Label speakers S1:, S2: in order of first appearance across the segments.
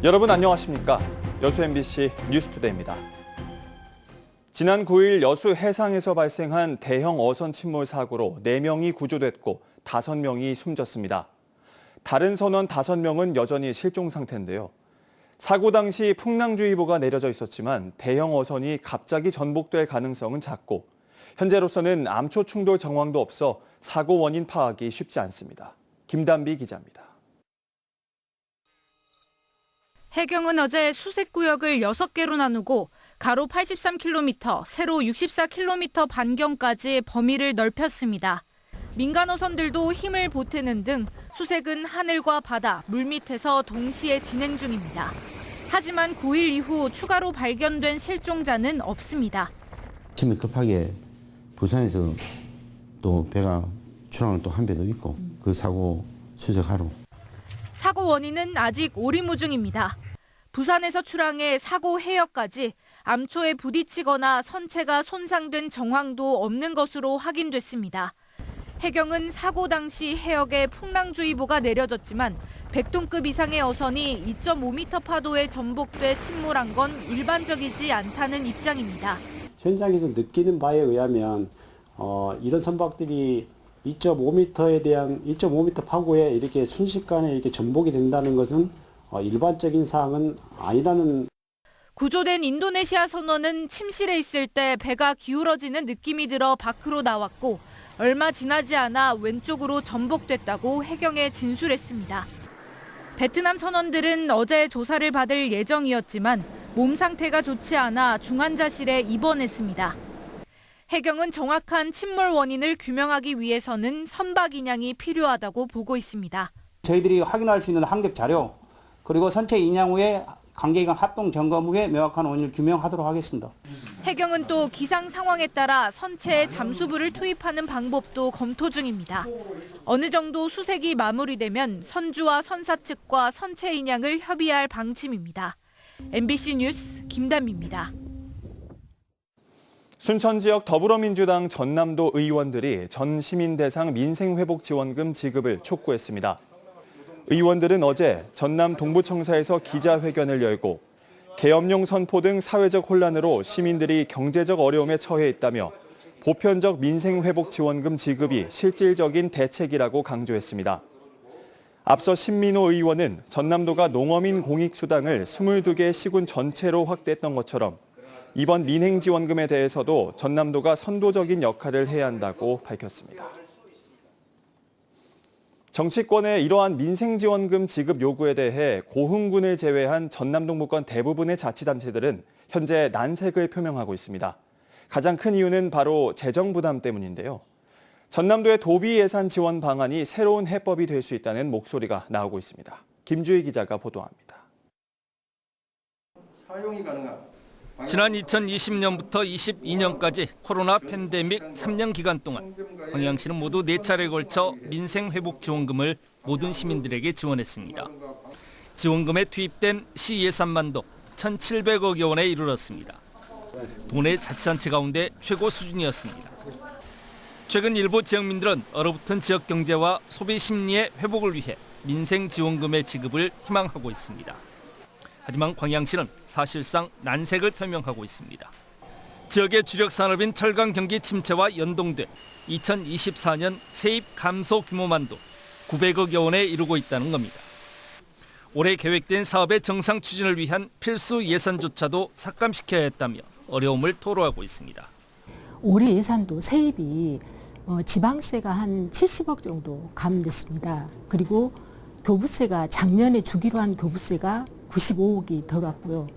S1: 여러분 안녕하십니까? 여수 MBC 뉴스투데이입니다. 지난 9일 여수 해상에서 발생한 대형 어선 침몰 사고로 4명이 구조됐고 5명이 숨졌습니다. 다른 선원 5명은 여전히 실종 상태인데요. 사고 당시 풍랑주의보가 내려져 있었지만 대형 어선이 갑자기 전복될 가능성은 작고 현재로서는 암초 충돌 정황도 없어 사고 원인 파악이 쉽지 않습니다. 김단비 기자입니다.
S2: 해경은 어제 수색구역을 6개로 나누고 가로 83km, 세로 64km 반경까지 범위를 넓혔습니다. 민간 어선들도 힘을 보태는 등 수색은 하늘과 바다, 물밑에서 동시에 진행 중입니다. 하지만 9일 이후 추가로 발견된 실종자는 없습니다.
S3: 아침에 급하게 부산에서 또 배가 출항을 또 한 배도 있고 그 사고 수색하러.
S2: 사고 원인은 아직 오리무중입니다. 부산에서 출항해 사고 해역까지 암초에 부딪히거나 선체가 손상된 정황도 없는 것으로 확인됐습니다. 해경은 사고 당시 해역에 풍랑주의보가 내려졌지만 100톤급 이상의 어선이 2.5m 파도에 전복돼 침몰한 건 일반적이지 않다는 입장입니다.
S4: 현장에서 느끼는 바에 의하면 이런 선박들이 2.5m 파고에 이렇게 순식간에 이렇게 전복이 된다는 것은 일반적인 사항은 아니라는.
S2: 구조된 인도네시아 선원은 침실에 있을 때 배가 기울어지는 느낌이 들어 밖으로 나왔고 얼마 지나지 않아 왼쪽으로 전복됐다고 해경에 진술했습니다. 베트남 선원들은 어제 조사를 받을 예정이었지만 몸 상태가 좋지 않아 중환자실에 입원했습니다. 해경은 정확한 침몰 원인을 규명하기 위해서는 선박 인양이 필요하다고 보고 있습니다.
S5: 저희들이 확인할 수 있는 항적 자료 그리고 선체 인양 후에 관계기관 합동 점검 후에 명확한 원인을 규명하도록 하겠습니다.
S2: 해경은 또 기상 상황에 따라 선체에 잠수부를 투입하는 방법도 검토 중입니다. 어느 정도 수색이 마무리되면 선주와 선사 측과 선체 인양을 협의할 방침입니다. MBC 뉴스 김단비입니다.
S1: 순천 지역 더불어민주당 전남도 의원들이 전 시민 대상 민생회복지원금 지급을 촉구했습니다. 의원들은 어제 전남 동부청사에서 기자회견을 열고 계엄령 선포 등 사회적 혼란으로 시민들이 경제적 어려움에 처해 있다며 보편적 민생회복지원금 지급이 실질적인 대책이라고 강조했습니다. 앞서 신민호 의원은 전남도가 농어민 공익수당을 22개 시군 전체로 확대했던 것처럼 이번 민행지원금에 대해서도 전남도가 선도적인 역할을 해야 한다고 밝혔습니다. 정치권의 이러한 민생지원금 지급 요구에 대해 고흥군을 제외한 전남 동부권 대부분의 자치단체들은 현재 난색을 표명하고 있습니다. 가장 큰 이유는 바로 재정 부담 때문인데요. 전남도의 도비 예산 지원 방안이 새로운 해법이 될 수 있다는 목소리가 나오고 있습니다. 김주희 기자가 보도합니다.
S6: 사용이 가능한
S7: 지난 2020년부터 22년까지 코로나 팬데믹 3년 기간 동안 광양시는 모두 4차례에 걸쳐 민생회복지원금을 모든 시민들에게 지원했습니다. 지원금에 투입된 시 예산만도 1,700억여 원에 이르렀습니다. 도내 자치단체 가운데 최고 수준이었습니다. 최근 일부 지역민들은 얼어붙은 지역 경제와 소비 심리의 회복을 위해 민생지원금의 지급을 희망하고 있습니다. 하지만 광양시는 사실상 난색을 표명하고 있습니다. 지역의 주력 산업인 철강 경기 침체와 연동돼 2024년 세입 감소 규모만도 900억여 원에 이르고 있다는 겁니다. 올해 계획된 사업의 정상 추진을 위한 필수 예산조차도 삭감시켜야 했다며 어려움을 토로하고 있습니다.
S8: 올해 예산도 세입이 지방세가 한 70억 정도 감됐습니다. 그리고 교부세가 작년에 주기로 한 교부세가 95억이 더 왔고요.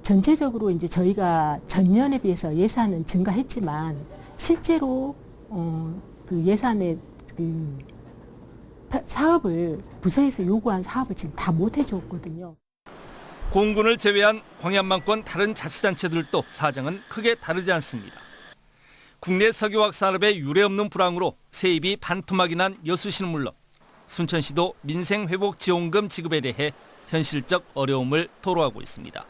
S8: 전체적으로 이제 저희가 전년에 비해서 예산은 증가했지만 실제로 그 예산의 그 사업을 부서에서 요구한 사업을 지금 다 못 해줬거든요.
S7: 공군을 제외한 광양만권 다른 자치단체들도 사정은 크게 다르지 않습니다. 국내 석유화학 산업의 유례없는 불황으로 세입이 반토막이 난 여수시는 물론 순천시도 민생회복지원금 지급에 대해 현실적 어려움을 토로하고 있습니다.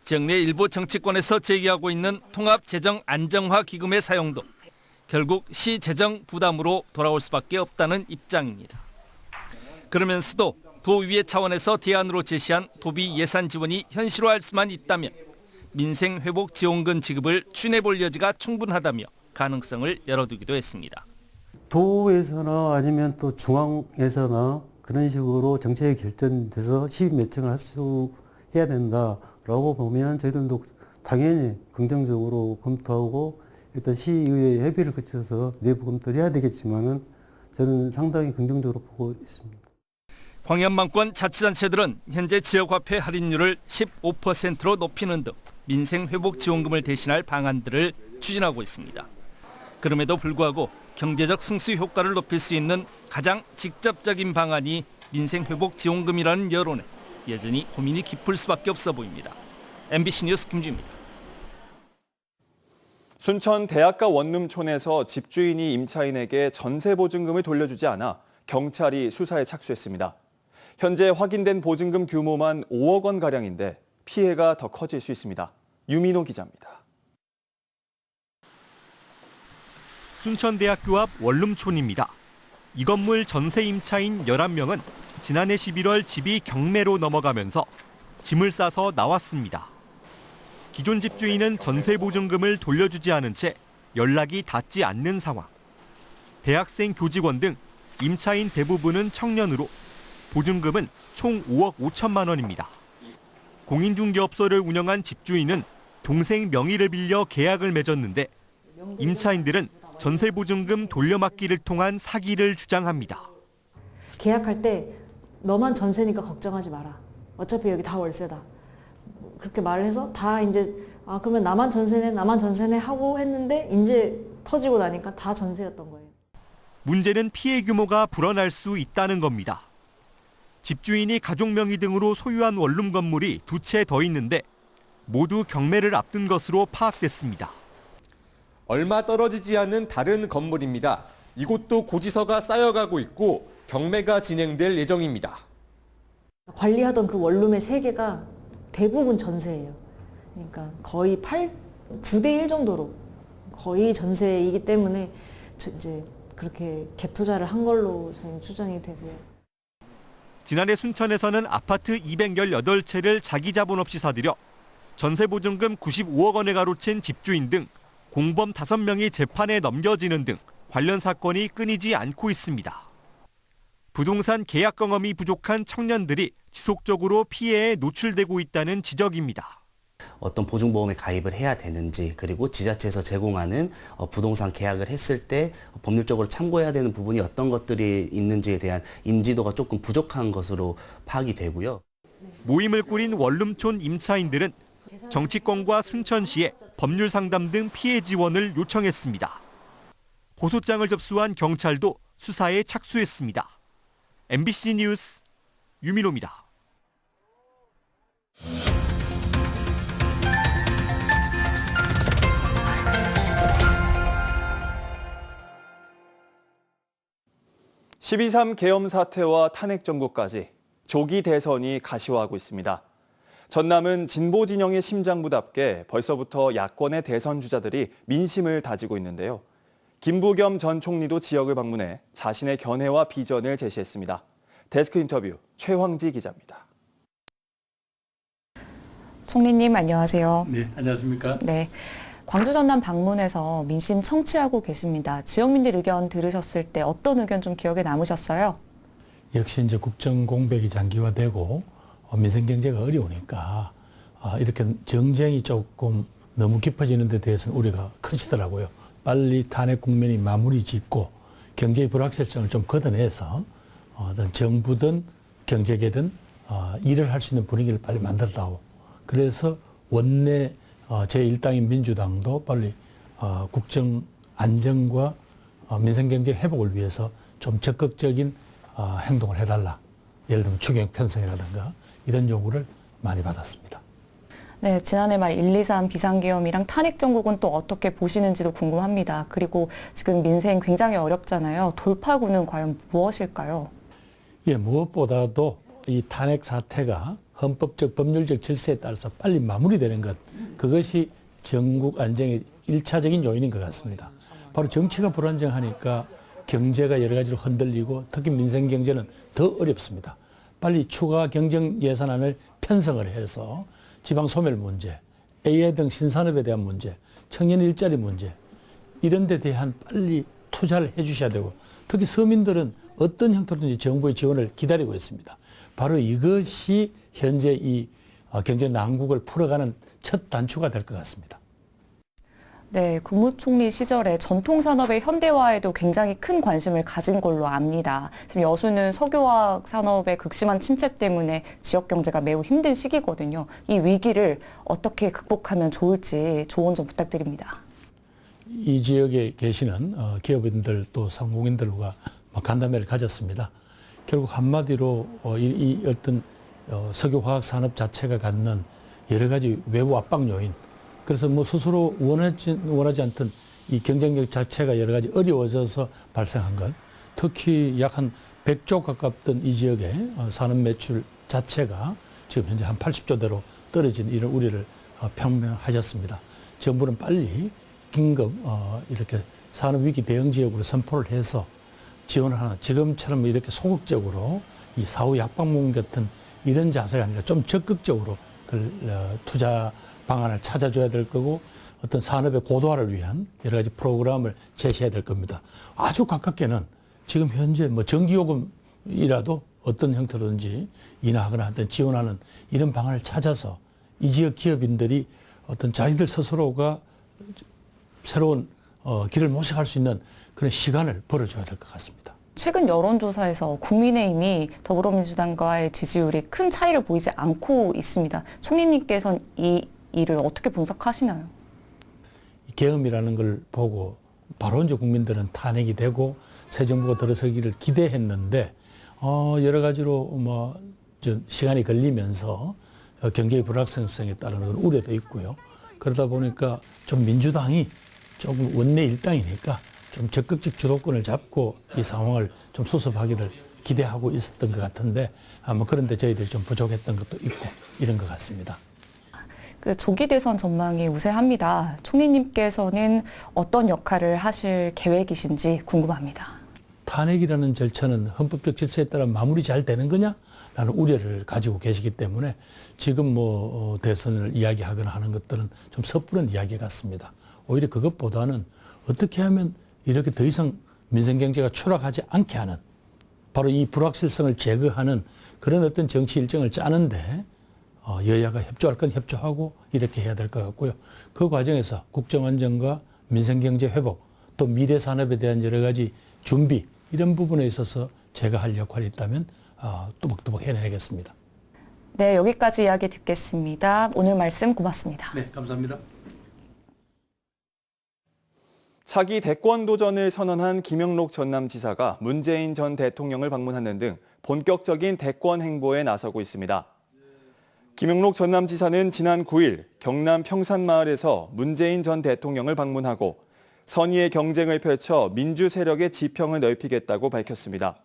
S7: 지역 내 일부 정치권에서 제기하고 있는 통합재정안정화기금의 사용도 결국 시 재정 부담으로 돌아올 수밖에 없다는 입장입니다. 그러면서도 도의회 차원에서 대안으로 제시한 도비 예산 지원이 현실화할 수만 있다면 민생회복지원금 지급을 추진해볼 여지가 충분하다며 가능성을 열어두기도 했습니다.
S6: 도에서나 아니면 또 중앙에서나 그런 식으로 정책이 결정돼서 시비 매칭을 해야 된다라고 보면 저희들도 당연히 긍정적으로 검토하고 일단 시의회 협의를 거쳐서 내부 검토를 해야 되겠지만은 저는 상당히 긍정적으로 보고 있습니다.
S7: 광양만권 자치단체들은 현재 지역화폐 할인율을 15%로 높이는 등 민생회복지원금을 대신할 방안들을 추진하고 있습니다. 그럼에도 불구하고 경제적 승수 효과를 높일 수 있는 가장 직접적인 방안이 민생회복지원금이라는 여론에 여전히 고민이 깊을 수밖에 없어 보입니다. MBC 뉴스 김주입니다.
S1: 순천 대학가 원룸촌에서 집주인이 임차인에게 전세보증금을 돌려주지 않아 경찰이 수사에 착수했습니다. 현재 확인된 보증금 규모만 5억 원가량인데 피해가 더 커질 수 있습니다. 유민호 기자입니다.
S9: 순천대학교 앞 원룸촌입니다. 이 건물 전세 임차인 11명은 지난해 11월 집이 경매로 넘어가면서 짐을 싸서 나왔습니다. 기존 집주인은 전세보증금을 돌려주지 않은 채 연락이 닿지 않는 상황. 대학생, 교직원 등 임차인 대부분은 청년으로 보증금은 총 5억 5천만 원입니다. 공인중개업소를 운영한 집주인은 동생 명의를 빌려 계약을 맺었는데 임차인들은 전세보증금 돌려막기를 통한 사기를 주장합니다.
S10: 계약할 때 너만 전세니까 걱정하지 마라. 어차피 여기 다 월세다. 그렇게 말을 해서 다 이제 그러면 나만 전세네 하고 했는데 이제 터지고 나니까 다 전세였던 거예요.
S9: 문제는 피해 규모가 불어날 수 있다는 겁니다. 집주인이 가족 명의 등으로 소유한 원룸 건물이 2채 더 있는데 모두 경매를 앞둔 것으로 파악됐습니다.
S11: 얼마 떨어지지 않은 다른 건물입니다. 이곳도 고지서가 쌓여가고 있고 경매가 진행될 예정입니다.
S10: 관리하던 그 원룸의 3개가 대부분 전세예요. 그러니까 거의 9대 1 정도로 거의 전세이기 때문에 이제 그렇게 갭 투자를 한 걸로 저희는 추정이 되고요.
S9: 지난해 순천에서는 아파트 218채를 자기 자본 없이 사들여 전세보증금 95억 원에 가로챈 집주인 등 공범 5명이 재판에 넘겨지는 등 관련 사건이 끊이지 않고 있습니다. 부동산 계약 경험이 부족한 청년들이 지속적으로 피해에 노출되고 있다는 지적입니다.
S12: 어떤 보증보험에 가입을 해야 되는지, 그리고 지자체에서 제공하는 부동산 계약을 했을 때 법률적으로 참고해야 되는 부분이 어떤 것들이 있는지에 대한 인지도가 조금 부족한 것으로 파악이 되고요.
S9: 모임을 꾸린 원룸촌 임차인들은 정치권과 순천시에 법률 상담 등 피해 지원을 요청했습니다. 고소장을 접수한 경찰도 수사에 착수했습니다. MBC 뉴스 유민호입니다.
S1: (12.3) 계엄 사태와 탄핵 정부까지 조기 대선이 가시화하고 있습니다. 전남은 진보 진영의 심장부답게 벌써부터 야권의 대선 주자들이 민심을 다지고 있는데요. 김부겸 전 총리도 지역을 방문해 자신의 견해와 비전을 제시했습니다. 데스크 인터뷰 최황지 기자입니다.
S13: 총리님 안녕하세요.
S14: 네, 안녕하십니까?
S13: 네, 광주 전남 방문해서 민심 청취하고 계십니다. 지역민들 의견 들으셨을 때 어떤 의견 좀 기억에 남으셨어요?
S14: 역시 이제 국정 공백이 장기화되고 민생 경제가 어려우니까 이렇게 정쟁이 조금 너무 깊어지는 데 대해서는 우려가 크시더라고요. 빨리 탄핵 국면이 마무리 짓고 경제의 불확실성을 좀 걷어내서 어떤 정부든 경제계든 일을 할 수 있는 분위기를 빨리 만들다오. 그래서 원내 제1당인 민주당도 빨리 국정 안정과 민생 경제 회복을 위해서 좀 적극적인 행동을 해달라. 예를 들면 추경 편성이라든가 이런 요구를 많이 받았습니다.
S13: 네, 지난해 말 1.2.3 비상계엄이랑 탄핵 정국은 또 어떻게 보시는지도 궁금합니다. 그리고 지금 민생 굉장히 어렵잖아요. 돌파구는 과연 무엇일까요?
S14: 예, 무엇보다도 이 탄핵 사태가 헌법적 법률적 질서에 따라서 빨리 마무리되는 것, 그것이 전국 안정의 1차적인 요인인 것 같습니다. 바로 정치가 불안정하니까 경제가 여러 가지로 흔들리고 특히 민생 경제는 더 어렵습니다. 빨리 추가 경정 예산안을 편성을 해서 지방 소멸 문제, AI 등 신산업에 대한 문제, 청년 일자리 문제 이런 데 대한 빨리 투자를 해 주셔야 되고 특히 서민들은 어떤 형태로든지 정부의 지원을 기다리고 있습니다. 바로 이것이 현재 이 경제 난국을 풀어가는 첫 단추가 될 것 같습니다.
S13: 네, 국무총리 시절에 전통산업의 현대화에도 굉장히 큰 관심을 가진 걸로 압니다. 지금 여수는 석유화학 산업의 극심한 침체 때문에 지역 경제가 매우 힘든 시기거든요. 이 위기를 어떻게 극복하면 좋을지 조언 좀 부탁드립니다.
S14: 이 지역에 계시는 기업인들 또 상공인들과 간담회를 가졌습니다. 결국 한마디로 이 어떤 석유화학 산업 자체가 갖는 여러 가지 외부 압박 요인, 그래서 뭐 스스로 원하지 않던 이 경쟁력 자체가 여러 가지 어려워져서 발생한 것, 특히 약 한 100조 가깝던 이 지역의 산업 매출 자체가 지금 현재 한 80조대로 떨어진 이런 우려를 표명하셨습니다. 정부는 빨리 긴급 이렇게 산업위기 대응 지역으로 선포를 해서 지원을 하는, 지금처럼 이렇게 소극적으로 이 사후 약방문 같은 이런 자세가 아니라 좀 적극적으로 투자 방안을 찾아줘야 될 거고 어떤 산업의 고도화를 위한 여러 가지 프로그램을 제시해야 될 겁니다. 아주 가깝게는 지금 현재 뭐 전기요금이라도 어떤 형태로든지 인하하거나 하든 지원하는 이런 방안을 찾아서 이 지역 기업인들이 어떤 자기들 스스로가 새로운 길을 모색할 수 있는 그런 시간을 벌어줘야 될 것 같습니다.
S13: 최근 여론조사에서 국민의힘이 더불어민주당과의 지지율이 큰 차이를 보이지 않고 있습니다. 총리님께서는 이 일을 어떻게 분석하시나요?
S14: 계엄이라는 걸 보고 바로 이제 국민들은 탄핵이 되고 새 정부가 들어서기를 기대했는데 여러 가지로 뭐 시간이 걸리면서 경제의 불확실성에 따르는 우려도 있고요. 그러다 보니까 좀 민주당이 조금 원내 일당이니까 좀 적극적 주도권을 잡고 이 상황을 좀 수습하기를 기대하고 있었던 것 같은데 뭐 그런데 저희들이 좀 부족했던 것도 있고 이런 것 같습니다.
S13: 그 조기 대선 전망이 우세합니다. 총리님께서는 어떤 역할을 하실 계획이신지 궁금합니다.
S14: 탄핵이라는 절차는 헌법적 질서에 따라 마무리 잘 되는 거냐라는 우려를 가지고 계시기 때문에 지금 뭐 대선을 이야기하거나 하는 것들은 좀 섣부른 이야기 같습니다. 오히려 그것보다는 어떻게 하면 이렇게 더 이상 민생경제가 추락하지 않게 하는 바로 이 불확실성을 제거하는 그런 어떤 정치 일정을 짜는데 여야가 협조할 건 협조하고 이렇게 해야 될 것 같고요. 그 과정에서 국정안정과 민생경제 회복 또 미래 산업에 대한 여러 가지 준비 이런 부분에 있어서 제가 할 역할이 있다면 뚜벅뚜벅 해내겠습니다.
S13: 네, 여기까지 이야기 듣겠습니다. 오늘 말씀 고맙습니다.
S14: 네, 감사합니다.
S1: 차기 대권 도전을 선언한 김영록 전남지사가 문재인 전 대통령을 방문하는 등 본격적인 대권 행보에 나서고 있습니다. 김영록 전남지사는 지난 9일 경남 평산마을에서 문재인 전 대통령을 방문하고 선의의 경쟁을 펼쳐 민주 세력의 지평을 넓히겠다고 밝혔습니다.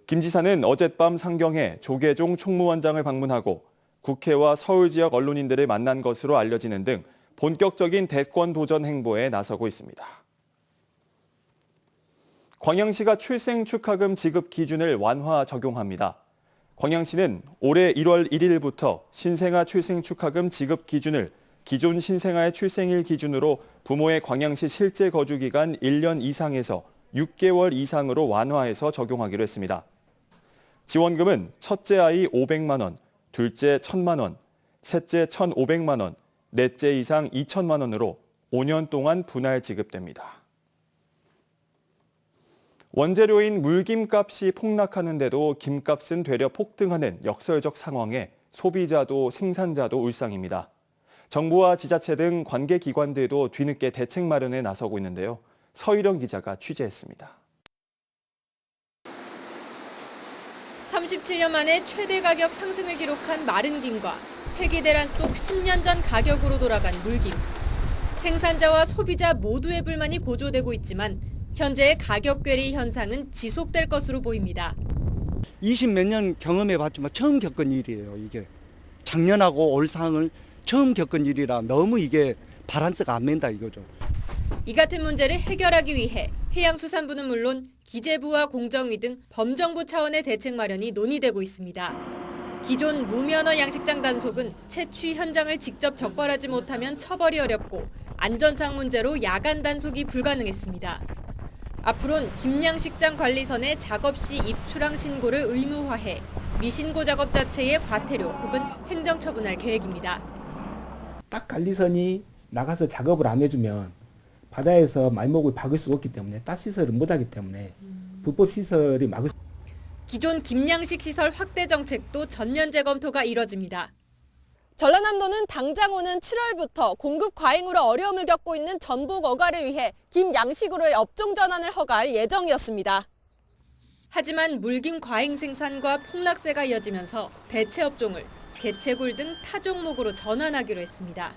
S1: 김 지사는 어젯밤 상경에 조계종 총무원장을 방문하고 국회와 서울 지역 언론인들을 만난 것으로 알려지는 등 본격적인 대권 도전 행보에 나서고 있습니다. 광양시가 출생축하금 지급 기준을 완화 적용합니다. 광양시는 올해 1월 1일부터 신생아 출생축하금 지급 기준을 기존 신생아의 출생일 기준으로 부모의 광양시 실제 거주 기간 1년 이상에서 6개월 이상으로 완화해서 적용하기로 했습니다. 지원금은 첫째 아이 500만 원, 둘째 1,000만 원, 셋째 1,500만 원, 넷째 이상 2천만 원으로 5년 동안 분할 지급됩니다. 원재료인 물김값이 폭락하는데도 김값은 되려 폭등하는 역설적 상황에 소비자도 생산자도 울상입니다. 정부와 지자체 등 관계기관들도 뒤늦게 대책 마련에 나서고 있는데요. 서희령 기자가 취재했습니다.
S15: 37년 만에 최대 가격 상승을 기록한 마른 김과 폐기대란 속 10년 전 가격으로 돌아간 물김. 생산자와 소비자 모두의 불만이 고조되고 있지만 현재의 가격 괴리 현상은 지속될 것으로 보입니다.
S16: 20몇 년 경험해봤지만 처음 겪은 일이에요. 이게 작년하고 올 상을 처음 겪은 일이라 너무 이게 바란스가 안 맨다 이거죠.
S15: 이 같은 문제를 해결하기 위해 해양수산부는 물론 기재부와 공정위 등 범정부 차원의 대책 마련이 논의되고 있습니다. 기존 무면허 양식장 단속은 채취 현장을 직접 적발하지 못하면 처벌이 어렵고 안전상 문제로 야간 단속이 불가능했습니다. 앞으로는 김양식장 관리선의 작업 시 입출항 신고를 의무화해 미신고 작업 자체의 과태료 혹은 행정처분할 계획입니다.
S17: 딱 관리선이 나가서 작업을 안 해주면 바다에서 말목을 박을 수가 없기 때문에 딱 시설을 못하기 때문에 불법 시설이 막을 수.
S15: 기존 김양식 시설 확대 정책도 전면 재검토가 이뤄집니다.
S18: 전라남도는 당장 오는 7월부터 공급 과잉으로 어려움을 겪고 있는 전북 어가를 위해 김양식으로의 업종 전환을 허가할 예정이었습니다.
S15: 하지만 물김 과잉 생산과 폭락세가 이어지면서 대체 업종을 개체굴 등 타 종목으로 전환하기로 했습니다.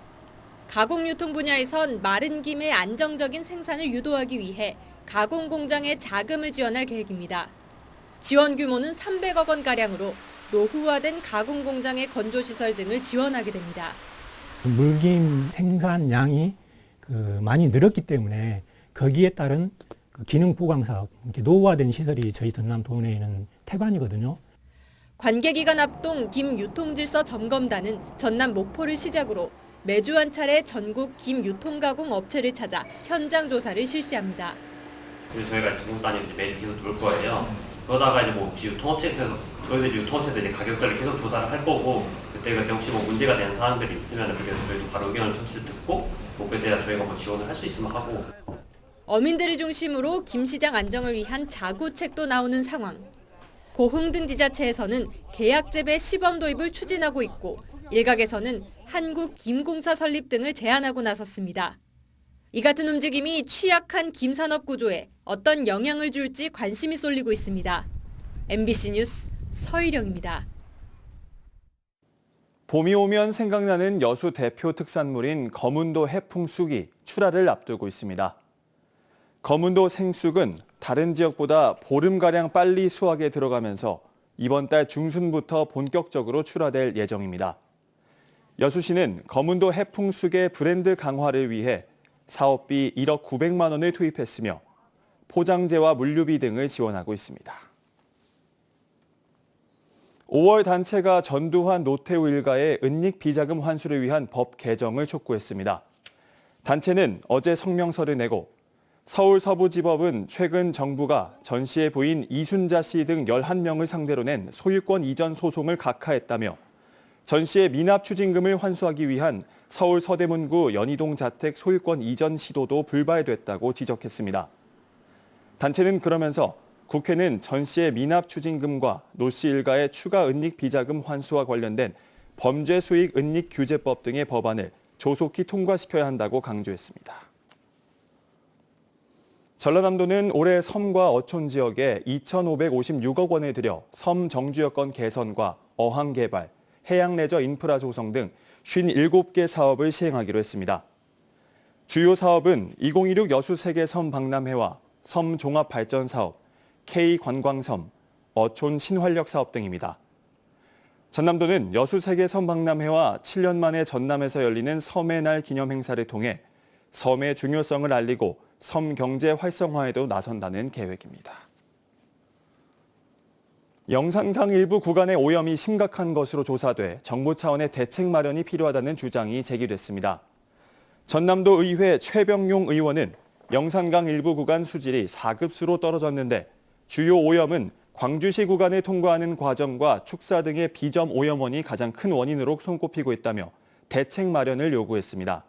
S15: 가공 유통 분야에선 마른 김의 안정적인 생산을 유도하기 위해 가공 공장에 자금을 지원할 계획입니다. 지원 규모는 300억 원가량으로 노후화된 가공 공장의 건조시설 등을 지원하게 됩니다.
S19: 물김 생산량이 많이 늘었기 때문에 거기에 따른 기능 보강 사업, 노후화된 시설이 저희 전남 도내에는 태반이거든요.
S15: 관계기관 합동 김 유통질서 점검단은 전남 목포를 시작으로 매주 한 차례 전국 김 유통가공 업체를 찾아 현장 조사를 실시합니다.
S20: 그래서 저희가 전국 단위로 매주 계속 돌 거예요. 그러다가 이제 뭐 혹시 유통업체에서 저희도 이제 유통업체들 이제 가격들을 계속 조사를 할 거고 그때 혹시 뭐 문제가 되는 사항들이 있으면 그래서 저희도 바로 의견을 청취를 듣고 뭐 그때 저희가 뭐 지원을 할 수 있으면 하고.
S15: 어민들을 중심으로 김시장 안정을 위한 자구책도 나오는 상황. 고흥 등 지자체에서는 계약 재배 시범 도입을 추진하고 있고 일각에서는 한국 김공사 설립 등을 제안하고 나섰습니다. 이 같은 움직임이 취약한 김산업 구조에 어떤 영향을 줄지 관심이 쏠리고 있습니다. MBC 뉴스 서희령입니다.
S1: 봄이 오면 생각나는 여수 대표 특산물인 거문도 해풍쑥이 출하를 앞두고 있습니다. 거문도 생쑥은 다른 지역보다 보름가량 빨리 수확에 들어가면서 이번 달 중순부터 본격적으로 출하될 예정입니다. 여수시는 거문도 해풍쑥의 브랜드 강화를 위해 사업비 1억 900만 원을 투입했으며 포장재와 물류비 등을 지원하고 있습니다. 5월 단체가 전두환 노태우 일가의 은닉 비자금 환수를 위한 법 개정을 촉구했습니다. 단체는 어제 성명서를 내고 서울서부지법은 최근 정부가 전 씨의 부인 이순자 씨 등 11명을 상대로 낸 소유권 이전 소송을 각하했다며 전 씨의 미납 추징금을 환수하기 위한 서울 서대문구 연희동 자택 소유권 이전 시도도 불발됐다고 지적했습니다. 단체는 그러면서 국회는 전 씨의 미납 추징금과 노 씨 일가의 추가 은닉 비자금 환수와 관련된 범죄 수익 은닉 규제법 등의 법안을 조속히 통과시켜야 한다고 강조했습니다. 전라남도는 올해 섬과 어촌 지역에 2,556억 원을 들여 섬 정주 여건 개선과 어항 개발, 해양 레저 인프라 조성 등 57개 사업을 시행하기로 했습니다. 주요 사업은 2016 여수 세계 섬 박람회와 섬 종합 발전 사업, K 관광섬, 어촌 신활력 사업 등입니다. 전남도는 여수 세계 섬 박람회와 7년 만에 전남에서 열리는 섬의 날 기념 행사를 통해 섬의 중요성을 알리고 섬 경제 활성화에도 나선다는 계획입니다. 영산강 일부 구간의 오염이 심각한 것으로 조사돼 정부 차원의 대책 마련이 필요하다는 주장이 제기됐습니다. 전남도 의회 최병용 의원은 영산강 일부 구간 수질이 4급수로 떨어졌는데 주요 오염은 광주시 구간을 통과하는 과정과 축사 등의 비점 오염원이 가장 큰 원인으로 손꼽히고 있다며 대책 마련을 요구했습니다.